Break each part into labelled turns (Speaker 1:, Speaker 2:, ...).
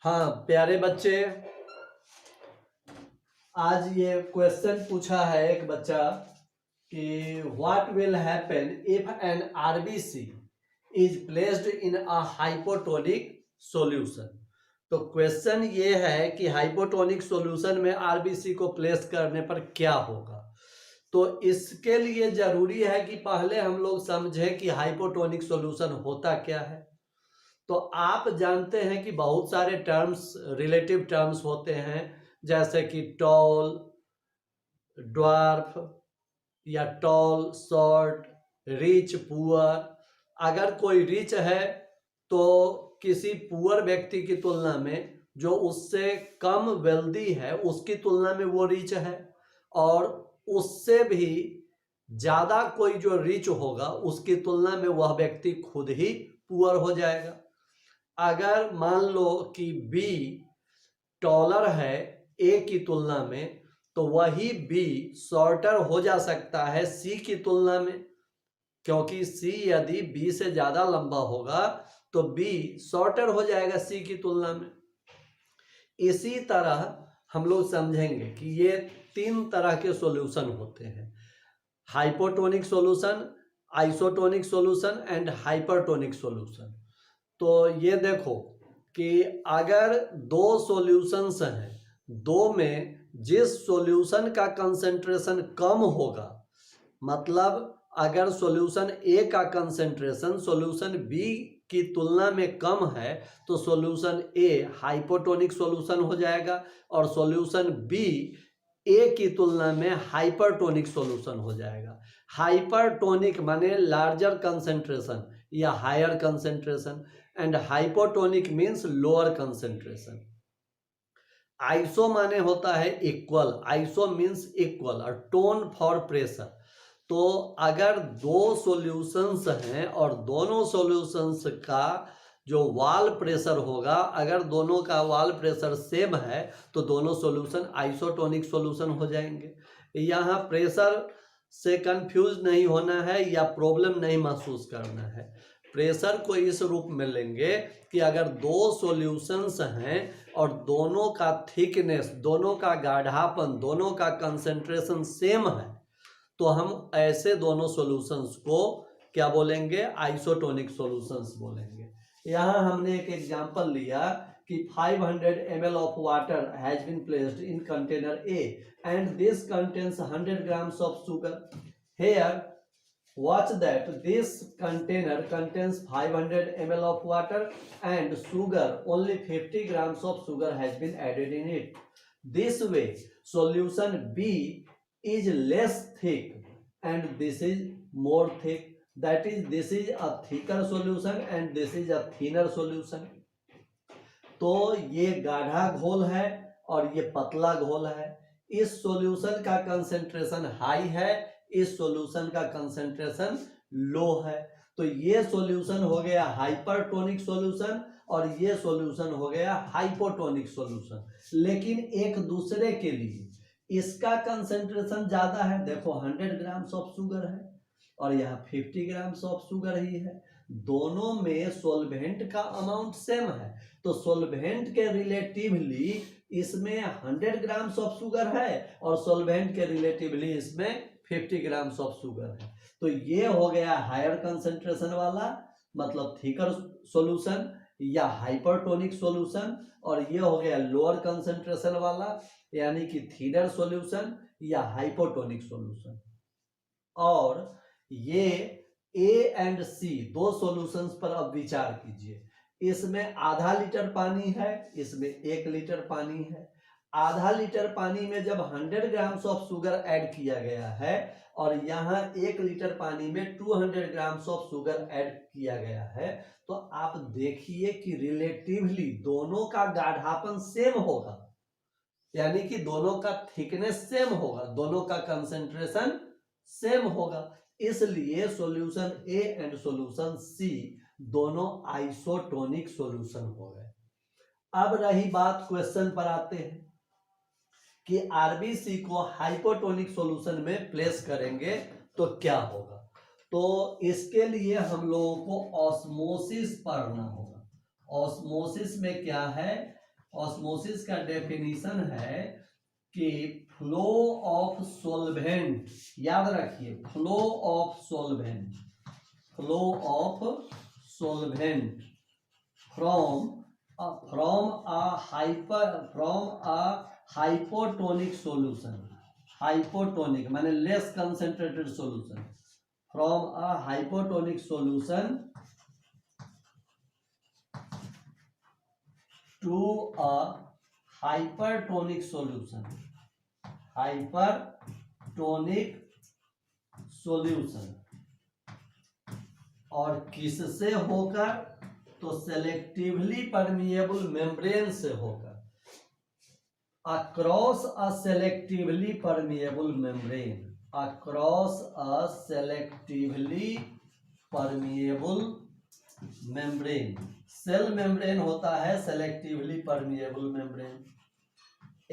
Speaker 1: हाँ प्यारे बच्चे, आज ये क्वेश्चन पूछा है एक बच्चा कि what will happen if an RBC is placed in a hypotonic solution. तो क्वेश्चन ये है कि हाइपोटोनिक सॉल्यूशन में आरबीसी को प्लेस करने पर क्या होगा। तो इसके लिए जरूरी है कि पहले हम लोग समझें कि हाइपोटोनिक सॉल्यूशन होता क्या है। तो आप जानते हैं कि बहुत सारे टर्म्स, रिलेटिव टर्म्स होते हैं, जैसे कि टॉल, ड्वार्फ या टॉल, शॉर्ट, रिच, पुअर। अगर कोई रिच है तो किसी पुअर व्यक्ति की तुलना में जो उससे कम वेल्दी है उसकी तुलना में वो रिच है, और उससे भी ज्यादा कोई जो रिच होगा उसकी तुलना में वह व्यक्ति खुद ही पुअर हो जाएगा। अगर मान लो कि बी टॉलर है ए की तुलना में, तो वही बी शॉर्टर हो जा सकता है सी की तुलना में, क्योंकि सी यदि बी से ज्यादा लंबा होगा तो बी शॉर्टर हो जाएगा सी की तुलना में। इसी तरह हम लोग समझेंगे कि ये तीन तरह के सॉल्यूशन होते हैं: hypotonic solution, isotonic solution and hypertonic solution. तो ये देखो कि अगर दो सॉल्यूशंस हैं, दो में जिस सॉल्यूशन का कंसंट्रेशन कम होगा, मतलब अगर सॉल्यूशन ए का कंसंट्रेशन सॉल्यूशन बी की तुलना में कम है तो सॉल्यूशन ए हाइपोटोनिक सॉल्यूशन हो जाएगा, और सॉल्यूशन बी ए की तुलना में हाइपरटोनिक सॉल्यूशन हो जाएगा। हाइपरटोनिक माने लार्जर कंसंट्रेशन या higher concentration, and hypotonic means lower concentration. Iso माने होता है इक्वल, आइसो मीन्स इक्वल, और टोन फॉर प्रेशर। तो अगर दो सॉल्यूशंस हैं और दोनों सॉल्यूशंस का जो वाल प्रेशर होगा, अगर दोनों का वाल प्रेशर सेम है तो दोनों सॉल्यूशन आइसोटोनिक सॉल्यूशन हो जाएंगे। यहाँ प्रेशर से कंफ्यूज नहीं होना है या प्रॉब्लम नहीं महसूस करना है। प्रेशर को इस रूप में लेंगे कि अगर दो सॉल्यूशंस हैं और दोनों का थिकनेस, दोनों का गाढ़ापन, दोनों का कंसंट्रेशन सेम है, तो हम ऐसे दोनों सॉल्यूशंस को क्या बोलेंगे? आइसोटोनिक सॉल्यूशंस बोलेंगे। यहाँ हमने एक एग्जांपल लिया कि 500 ml of water has been placed in container A and this contains 100 grams of sugar. Here, watch that this container contains 500 ml of water and sugar, only 50 grams of sugar has been added in it. This way, solution B is less thick and this is more thick. That is, this is a thicker solution and this is a thinner solution. तो ये गाढ़ा घोल है और ये पतला घोल है। इस सॉल्यूशन का कंसंट्रेशन हाई है, इस सॉल्यूशन का कंसंट्रेशन लो है। तो ये सॉल्यूशन हो गया हाइपरटोनिक सॉल्यूशन और ये सॉल्यूशन हो गया हाइपोटोनिक सॉल्यूशन। लेकिन एक दूसरे के लिए इसका कंसंट्रेशन ज्यादा है, देखो 100 ग्राम्स ऑफ शुगर है और यहाँ 50 ग्राम्स ऑफ शुगर ही है। दोनों में सोलवेंट का अमाउंट सेम है, तो सोलवेंट के रिलेटिवली इसमें 100 ग्राम्स ऑफ शुगर है और सोलवेंट के रिलेटिवली इसमें 50 ग्राम्स ऑफ शुगर है। तो ये हो गया हायर कंसंट्रेशन वाला, मतलब थिकर सॉल्यूशन या हाइपरटोनिक सॉल्यूशन, और ये हो गया लोअर कंसंट्रेशन वाला यानी कि थिनर सॉल्यूशन या हाइपोटोनिक सॉल्यूशन। और ये ए एंड सी दो सॉल्यूशंस पर अब विचार कीजिए। इसमें आधा लीटर पानी है, इसमें 1 लीटर पानी है। आधा लीटर पानी में जब 100 ग्राम्स ऑफ शुगर ऐड किया गया है और यहाँ 1 लीटर पानी में 200 ग्राम्स ऑफ शुगर ऐड किया गया है, तो आप देखिए कि रिलेटिवली दोनों का गाढ़ापन सेम होगा, यानी कि दोनों का थिकनेस सेम होगा, दोनों का कंसंट्रेशन सेम होगा। इसलिए सॉल्यूशन ए एंड सॉल्यूशन सी दोनों आइसोटोनिक सॉल्यूशन हो गए। अब रही बात, क्वेश्चन पर आते हैं कि आरबीसी को हाइपोटोनिक सॉल्यूशन में प्लेस करेंगे तो क्या होगा। तो इसके लिए हम लोगों को ऑस्मोसिस पढ़ना होगा। ऑस्मोसिस में क्या है ऑस्मोसिस का डेफिनेशन है कि फ्लो ऑफ सोलवेंट, याद रखिए, flow of solvent from a hypotonic solution, hypotonic माने less concentrated solution, from a hypotonic solution to a hypertonic solution, और किससे होकर, तो सेलेक्टिवली परमिएबल मेम्ब्रेन से होकर, across a selectively permeable membrane, across a selectively permeable membrane. Cell membrane होता है selectively permeable membrane.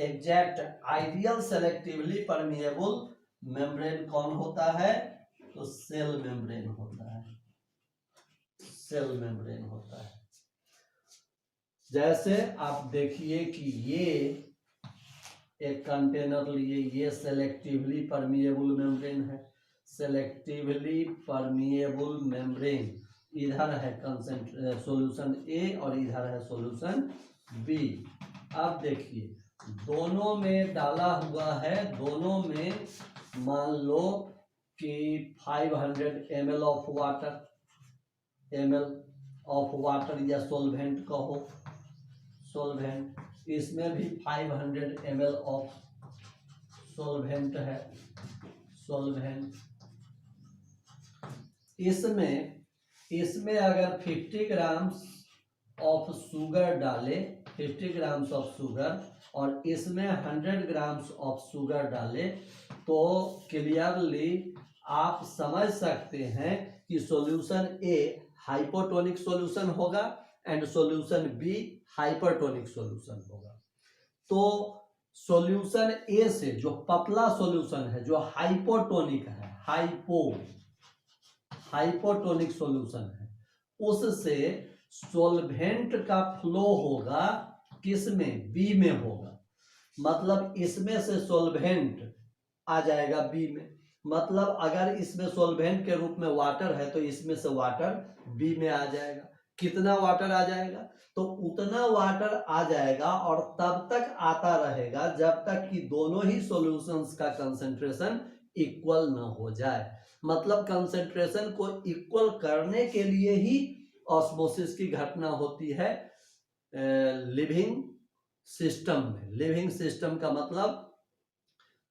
Speaker 1: Exact ideal selectively permeable membrane कौन होता है, तो सेल मेम्ब्रेन होता है, सेल मेम्ब्रेन होता है। जैसे आप देखिए कि ये एक कंटेनर लिए, ये सेलेक्टिवली परमिएबल मेम्ब्रेन है, सेलेक्टिवली परमिएबल मेम्ब्रेन, इधर है सॉल्यूशन ए और इधर है सॉल्यूशन बी। अब देखिए दोनों में डाला हुआ है, दोनों में मान लो कि 500 ml ऑफ वाटर या सोलवेंट कहो, सोलवेंट, इसमें भी 500 ml ऑफ सोलवेंट है, सोलवेंट। इसमें अगर 50 ग्राम्स ऑफ शुगर डाले, 50 ग्राम्स ऑफ शुगर, और इसमें 100 ग्राम्स ऑफ शुगर डाले, तो क्लियरली आप समझ सकते हैं कि सॉल्यूशन ए हाइपोटोनिक सॉल्यूशन होगा and solution B hypertonic solution होगा। तो सॉल्यूशन ए से जो पतला सॉल्यूशन है, जो हाइपोटोनिक है, हाइपोटोनिक सॉल्यूशन है, उससे सॉल्वेंट का फ्लो होगा किस में, बी में होगा। मतलब इसमें से सॉल्वेंट आ जाएगा बी में, मतलब अगर इसमें सॉल्वेंट के रूप में वाटर है तो इसमें से वाटर बी में आ जाएगा। कितना वाटर आ जाएगा, तो उतना वाटर आ जाएगा, और तब तक आता रहेगा जब तक कि दोनों ही सॉल्यूशंस का कंसंट्रेशन इक्वल ना हो जाए। मतलब कंसंट्रेशन को इक्वल करने के लिए ही ऑस्मोसिस की घटना होती है लिविंग सिस्टम में। लिविंग सिस्टम का मतलब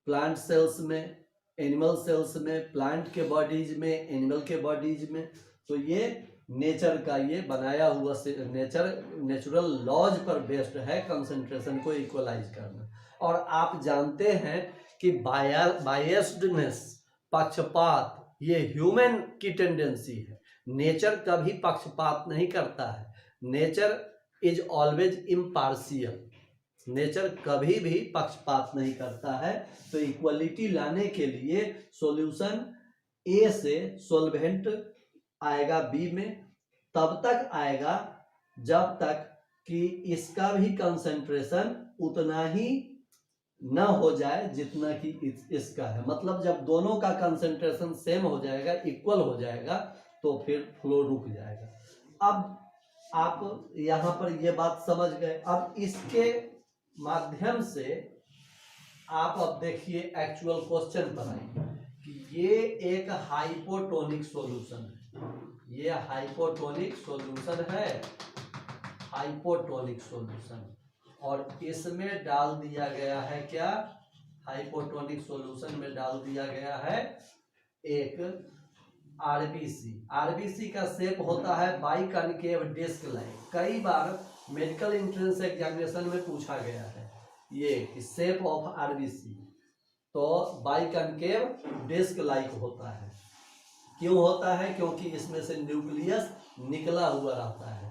Speaker 1: प्लांट सेल्स में, एनिमल सेल्स में, प्लांट के बॉडीज में, एनिमल के बॉडीज में। तो ये नेचर का ये बनाया हुआ नेचुरल लॉज पर बेस्ड है कंसंट्रेशन को इक्वलाइज करना। और आप जानते हैं कि बायस्डनेस, पक्षपात, ये ह्यूमन की टेंडेंसी है। नेचर कभी पक्षपात नहीं करता है, nature is always impartial, nature कभी भी पक्षपात नहीं करता है। तो इक्वलिटी लाने के लिए सॉल्यूशन ए से सॉल्वेंट आएगा बी में, तब तक आएगा जब तक कि इसका भी कंसंट्रेशन उतना ही न हो जाए जितना कि इसका है। मतलब जब दोनों का कंसंट्रेशन सेम हो जाएगा, इक्वल हो जाएगा, तो फिर फ्लो रुक जाएगा। अब आप यहाँ पर ये बात समझ गए। अब इसके माध्यम से आप अब देखिए एक्चुअल क्वेश्चन पर आइए कि ये एक हाइपोटोनिक सॉल्यूशन है, ये हाइपोटोनिक सॉल्यूशन है, हाइपोटोनिक सॉल्यूशन, और इसमें डाल दिया गया है क्या, हाइपोटोनिक सॉल्यूशन में डाल दिया गया है एक आरबीसी। आरबीसी का शेप होता है बाइकनकेव डिस्क लाइक। कई बार मेडिकल एंट्रेंस एग्जामिनेशन में पूछा गया है ये शेप ऑफ आरबीसी, तो बाइकनकेव डिस्क लाइक होता है। क्यों होता है, क्योंकि इसमें से न्यूक्लियस निकला हुआ रहता है।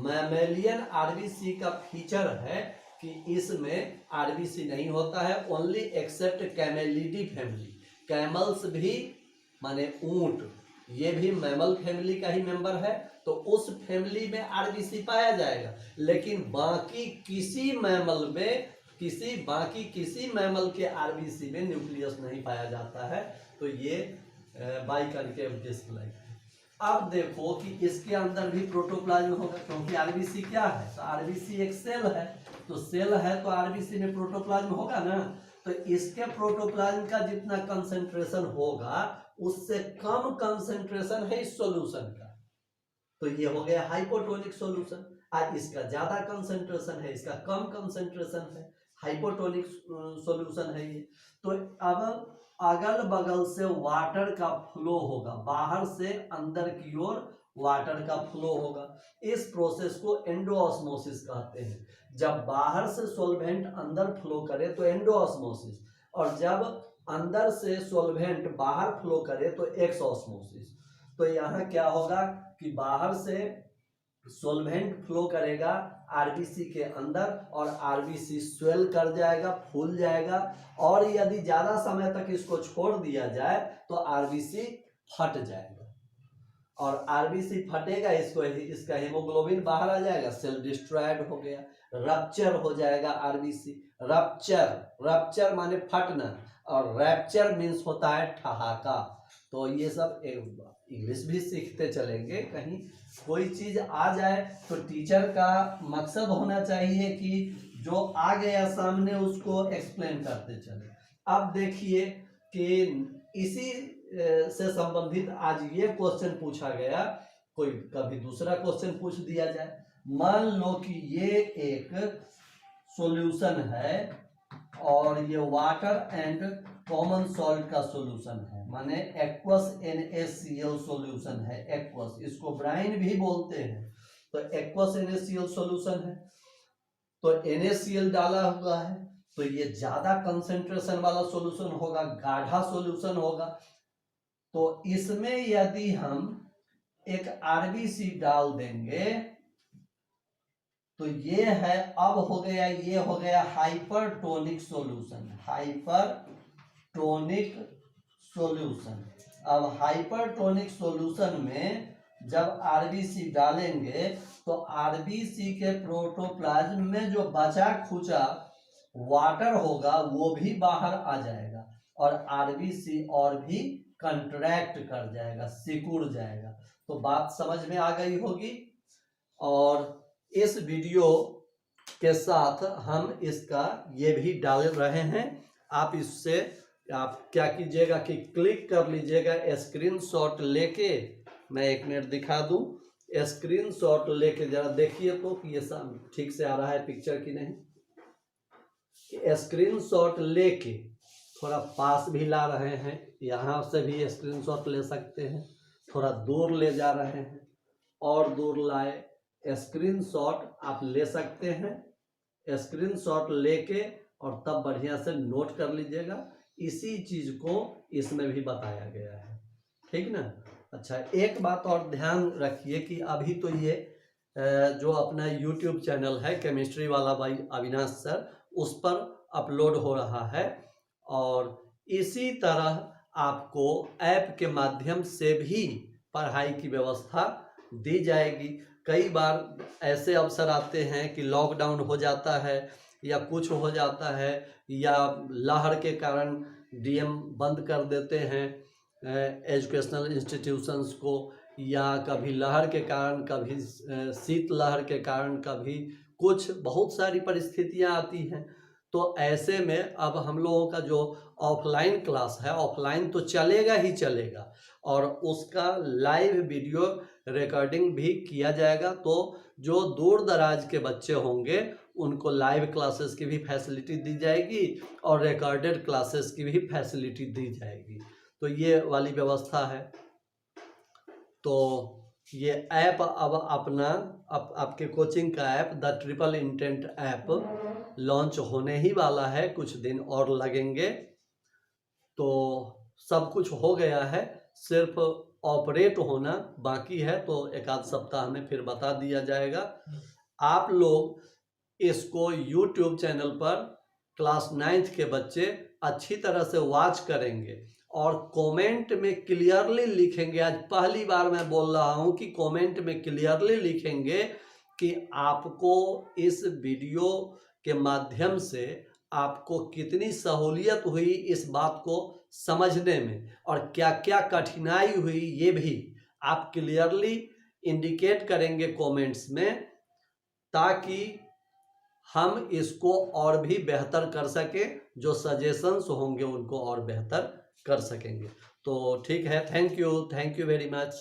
Speaker 1: मैमेलियन आरबीसी का फीचर है कि इसमें आरबीसी नहीं होता है, ओनली एक्सेप्ट कैमेलिडी फैमिली। कैमल्स भी माने ऊंट, ये भी मैमल फैमिली का ही मेंबर है, तो उस फैमिली में आरबीसी पाया जाएगा। लेकिन बाकी किसी मैमल में किसी मैमल के आरबीसी में न्यूक्लियस नहीं पाया जाता है। तो ये बाइकॉन्केव डिस्क लाइक है। अब देखो कि इसके अंदर भी प्रोटोप्लाज्म होगा, क्योंकि आरबीसी क्या है, तो आरबीसी एक सेल है, तो सेल है तो आरबीसी में प्रोटोप्लाज्म होगा ना। तो इसके प्रोटोप्लाज्म का जितना कंसेंट्रेशन होगा उससे कम कंसेंट्रेशन है इस सॉल्यूशन का, तो ये हो गया हाइपोटोनिक सॉल्यूशन। और इसका ज्यादा कंसेंट्रेशन है, इसका कम कंसेंट्रेशन है, हाइपोटोनिक सॉल्यूशन है ये। तो अब अगल बगल से वाटर का फ्लो होगा, बाहर से अंदर की ओर वाटर का फ्लो होगा। इस प्रोसेस को एंडोऑस्मोसिस कहते हैं। जब बाहर से सॉल्वेंट अंदर फ्लो करे तो एंडोऑस्मोसिस, और जब अंदर से सॉल्वेंट बाहर फ्लो करे तो एक्सऑस्मोसिस। तो यहाँ क्या होगा कि बाहर से सॉल्वेंट फ्लो करेगा आरबीसी के अंदर, और आरबीसी स्वेल कर जाएगा, फूल जाएगा, और यदि ज्यादा समय तक इसको छोड़ दिया जाए तो आरबीसी फट जाएगा। और आरबीसी फटेगा, इसका हीमोग्लोबिन बाहर आ जाएगा, सेल डिस्ट्रॉयड हो गया, रप्चर हो जाएगा आरबीसी। रप्चर माने फटना, और रैप्चर मीन्स होता है ठहाका। तो ये सब इंग्लिश भी सीखते चलेंगे, कहीं कोई चीज आ जाए तो टीचर का मकसद होना चाहिए कि जो आ गया सामने उसको एक्सप्लेन करते चले। अब देखिए कि इसी से संबंधित आज ये क्वेश्चन पूछा गया, कोई कभी दूसरा क्वेश्चन पूछ दिया जाए। मान लो कि ये एक सॉल्यूशन है और ये वाटर एंड कॉमन सॉल्ट का सॉल्यूशन है, माने एक्वस NaCl सॉल्यूशन है। एक्वस, इसको ब्राइन भी बोलते हैं, तो एक्वस NaCl सॉल्यूशन है, तो NaCl डाला हुआ है, तो ये ज्यादा कंसेंट्रेशन वाला सॉल्यूशन होगा, गाढ़ा सॉल्यूशन होगा। तो इसमें यदि हम एक आरबीसी डाल देंगे तो ये है, अब हो गया, ये हो गया हाइपरटोनिक सॉल्यूशन, हाइपरटोनिक सॉल्यूशन। अब हाइपरटोनिक सॉल्यूशन में जब आरबीसी डालेंगे तो आरबीसी के प्रोटोप्लाज्म में जो बचा खुचा वाटर होगा वो भी बाहर आ जाएगा, और आरबीसी और भी कंट्रैक्ट कर जाएगा, सिकुड़ जाएगा। तो बात समझ में आ गई होगी। और इस वीडियो के साथ हम इसका ये भी डाल रहे हैं, आप इससे आप क्या कीजिएगा कि क्लिक कर लीजिएगा, स्क्रीनशॉट लेके, मैं एक मिनट दिखा दूं, स्क्रीनशॉट लेके जरा देखिए तो कि ये सब ठीक से आ रहा है पिक्चर की नहीं। स्क्रीनशॉट लेके थोड़ा पास भी ला रहे हैं, यहाँ से भी स्क्रीनशॉट ले सकते हैं, थोड़ा दूर ले जा रहे हैं और दूर लाए, स्क्रीनशॉट आप ले सकते हैं। स्क्रीनशॉट लेके और तब बढ़िया से नोट कर लीजिएगा, इसी चीज को इसमें भी बताया गया है, ठीक ना। अच्छा, एक बात और ध्यान रखिए कि अभी तो ये जो अपना YouTube चैनल है केमिस्ट्री वाला बाई अविनाश सर, उस पर अपलोड हो रहा है, और इसी तरह आपको ऐप के माध्यम से भी पढ़ाई की व्यवस्था दी जाएगी। कई बार ऐसे अवसर आते हैं कि लॉकडाउन हो जाता है या कुछ हो जाता है, या लहर के कारण डीएम बंद कर देते हैं एजुकेशनल इंस्टीट्यूशंस को, या कभी लहर के कारण, कभी शीत लहर के कारण, कभी कुछ, बहुत सारी परिस्थितियां आती हैं। तो ऐसे में अब हम लोगों का जो ऑफलाइन क्लास है, ऑफलाइन तो चलेगा ही चलेगा, और उसका लाइव वीडियो रिकॉर्डिंग भी किया जाएगा। तो जो दूर दराज के बच्चे होंगे उनको लाइव क्लासेस की भी फैसिलिटी दी जाएगी और रिकॉर्डेड क्लासेस की भी फैसिलिटी दी जाएगी। तो ये वाली व्यवस्था है। तो ये ऐप अब अपना आपके कोचिंग का app the triple intent app launch होने ही वाला है, कुछ दिन और लगेंगे। तो सब कुछ हो गया है, सिर्फ ऑपरेट होना बाकी है, तो एक आध सप्ताह में फिर बता दिया जाएगा। आप लोग इसको YouTube चैनल पर क्लास 9th के बच्चे अच्छी तरह से वॉच करेंगे और कमेंट में क्लियरली लिखेंगे। आज पहली बार मैं बोल रहा हूं कि कमेंट में क्लियरली लिखेंगे कि आपको इस वीडियो के माध्यम से आपको कितनी सहूलियत हुई इस बात को समझने में, और क्या क्या कठिनाई हुई ये भी आप क्लियरली इंडिकेट करेंगे कमेंट्स में, ताकि हम इसको और भी बेहतर कर सकें, जो सजेशंस होंगे उनको और बेहतर कर सकेंगे। तो ठीक है, थैंक यू वेरी मच।